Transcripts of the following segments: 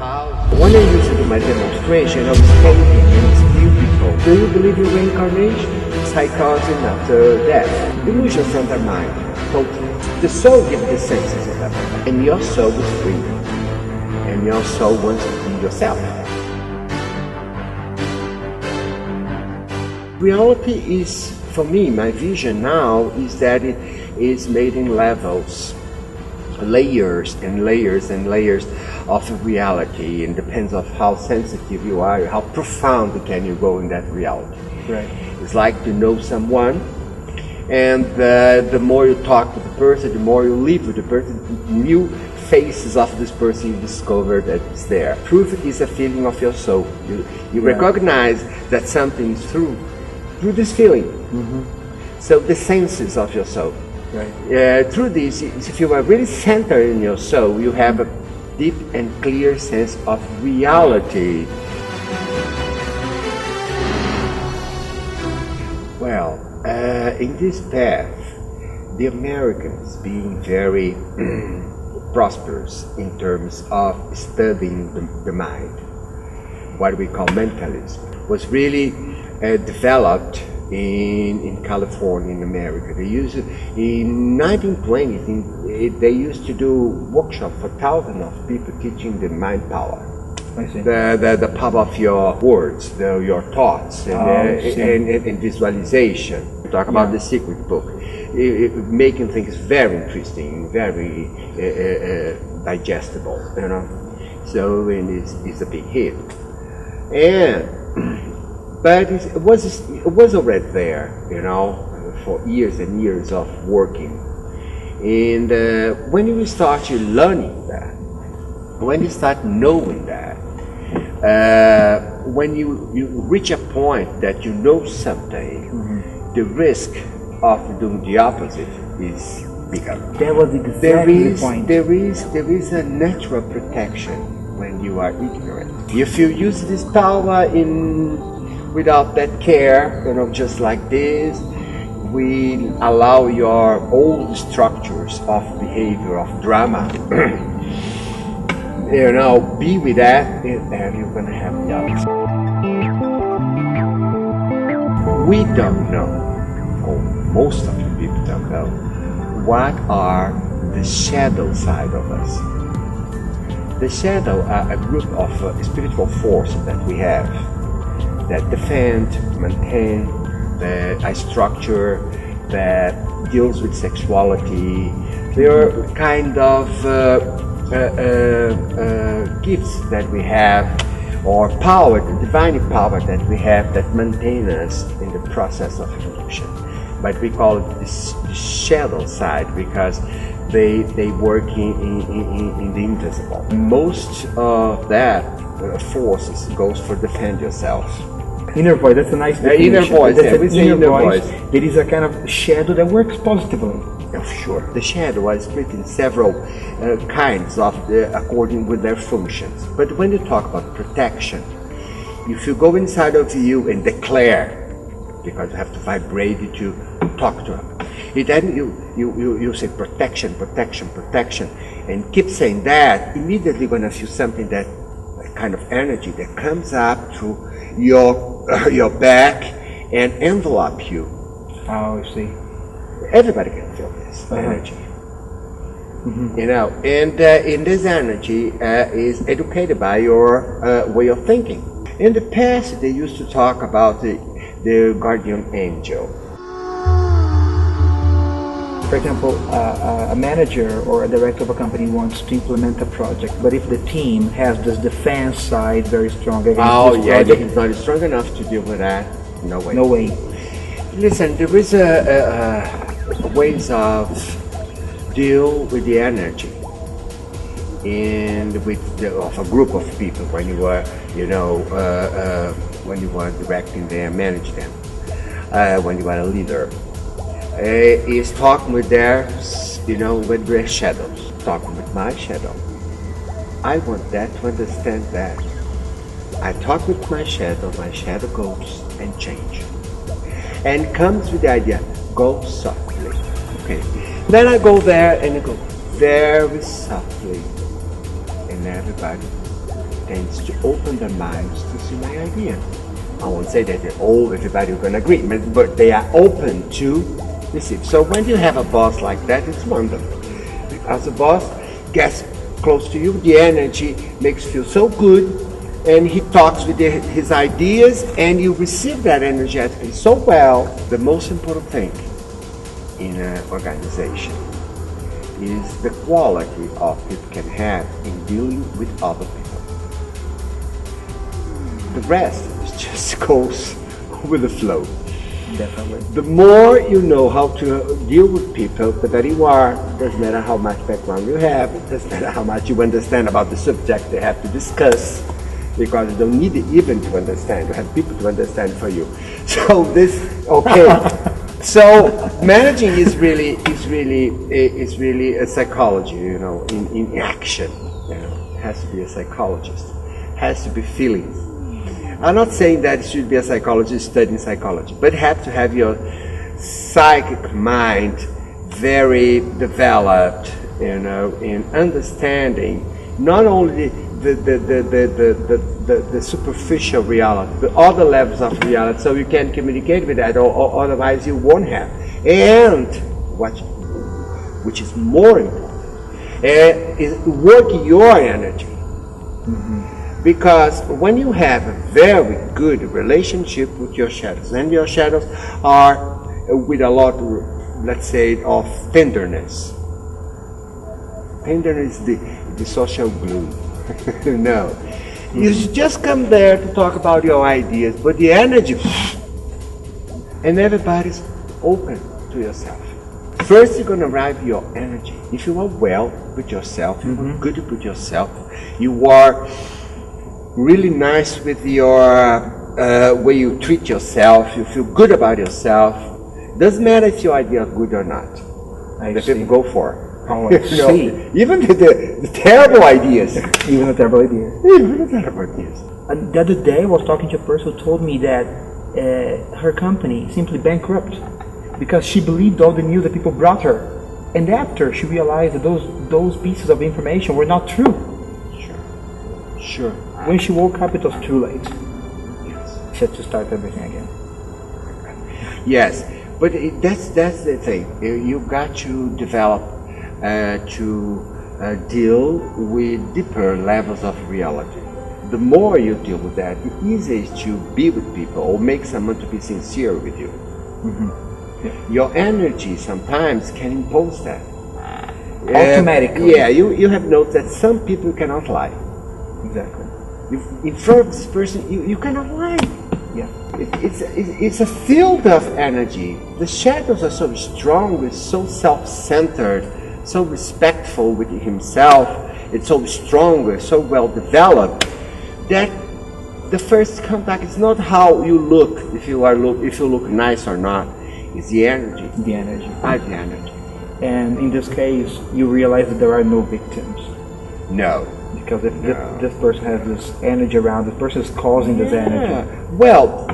When I used to do my demonstration, I was painting and explain people. Do you believe in reincarnation? Psychosis after death. Illusion from the mind. Totally. The soul gives the senses of that. And your soul is free. And your soul wants to be yourself. Reality is, for me, my vision now is that it is made in levels. Layers and layers and layers of reality, and depends on how sensitive you are, how profound can you go in that reality. Right. It's like to know someone, and the more you talk to the person, the more you live with the person, new faces of this person you discover that it's there. Truth is a feeling of your soul. You recognize that something is true through this feeling. Mm-hmm. So the senses of your soul. Right. Through this, if you are really centered in your soul, you have a deep and clear sense of reality. Well, in this path, the Americans, being very prosperous in terms of studying the mind, what we call mentalism, was really developed in California, in America. They used in 1920s. They used to do workshops for thousands of people teaching the mind power. I see. The power of your words, your thoughts, and visualization. We talk about the secret book, making things very interesting, very digestible. You know, so and it's a big hit. But it was already there, you know, for years and years of working. And when you start learning that, when you start knowing that, when you reach a point that you know something, mm-hmm. the risk of doing the opposite is bigger. That was exactly the point. There is a natural protection when you are ignorant. If you use this power without that care, you know, just like this, we allow your old structures of behavior, of drama, you know, be with that, and you're gonna have the opposite. We don't know, or most of the people don't know, what are the shadow side of us. The shadow are a group of spiritual forces that we have, that defend, maintain a structure that deals with sexuality. They are kind of gifts that we have, or power, the divine power that we have that maintain us in the process of evolution. But we call it the shadow side because they work in the invisible. Most of that forces goes for defend yourself. Inner voice, that's a nice definition. Inner voice, inner voice. There is a kind of shadow that works positively. Oh, sure. The shadow is split in several kinds of according with their functions. But when you talk about protection, if you go inside of you and declare, because you have to vibrate it to talk to him, then you say protection, protection, protection, and keep saying that, immediately when you feel something that kind of energy that comes up to your back and envelop you. Oh, I see. Everybody can feel this energy. Mm-hmm. You know, and in this energy is educated by your way of thinking. In the past, they used to talk about the guardian angel. For example, a manager or a director of a company wants to implement a project, but if the team has this defense side very strong against this project, it's not strong enough to deal with that. No way. No way. Listen, there is ways of deal with the energy and of a group of people when you are, when you are directing them, manage them, when you are a leader. Is talking with with their shadows, talking with my shadow. I want that to understand that. I talk with my shadow goes and change. And comes with the idea, go softly. Okay. Then I go there and I go very softly. And everybody tends to open their minds to see my idea. I won't say that everybody will gonna agree, but they are open to receive. So when you have a boss like that, it's wonderful. As a boss gets close to you, the energy makes you feel so good, and he talks with his ideas, and you receive that energetically so well. The most important thing in an organization is the quality of people can have in dealing with other people. The rest just goes with the flow. Definitely. The more you know how to deal with people, the better you are. Doesn't matter how much background you have, it doesn't matter how much you understand about the subject they have to discuss, because you don't need it even to understand. You have people to understand for you. So So managing is really a psychology, in action. It has to be a psychologist. It has to be feelings. I'm not saying that you should be a psychologist studying psychology, but you have to have your psychic mind very developed, in understanding not only the superficial reality, but other levels of reality, so you can communicate with that, or otherwise you won't have. And which is more important, is working your energy. Because when you have a very good relationship with your shadows, and your shadows are with a lot, let's say, of tenderness. Tenderness is the social glue. No. You just come there to talk about your ideas, but the energy, and everybody's open to yourself. First, you're going to arrive your energy. If you are well with yourself, you are good with yourself, you are really nice with your way you treat yourself, you feel good about yourself. Doesn't matter if your idea is good or not. The people go for it. Oh, I see. Even the terrible ideas. Even the terrible ideas. Even the terrible ideas. And the other day I was talking to a person who told me that her company simply bankrupt because she believed all the news that people brought her. And after she realized that those pieces of information were not true. Sure. When she woke up, it was too late. Yes. She had to start everything again. Yes, but that's the thing. You got to develop to deal with deeper levels of reality. The more you deal with that, the easier it is to be with people or make someone to be sincere with you. Yeah. Your energy sometimes can impose that. Automatically. Yeah, you have noticed that some people cannot lie. Exactly. In front of this person, you cannot lie. Yeah. It's a field of energy. The shadows are so strong, it's so self-centered, so respectful with himself, it's so strong, it's so well developed, that the first contact is not how you look, if you look nice or not. It's the energy. The energy. The energy. And in this case, you realize that there are no victims. No. Because if this person has this energy around, this person is causing this energy. Well,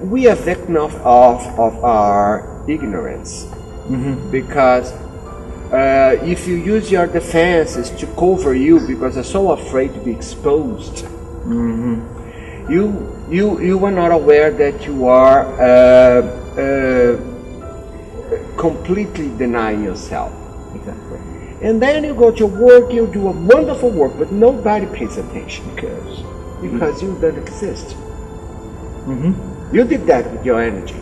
we are victims of our ignorance. Because if you use your defenses to cover you because you're so afraid to be exposed, you are not aware that you are completely denying yourself. Exactly. And then you go to work, you do a wonderful work, but nobody pays attention because you don't exist. You did that with your energy.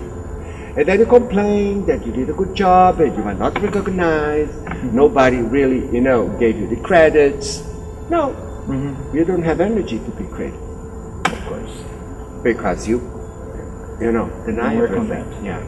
And then you complain that you did a good job and you are not recognized. Nobody really, gave you the credits. No, you don't have energy to be great. Of course. Because you deny work on everything. that. Yeah.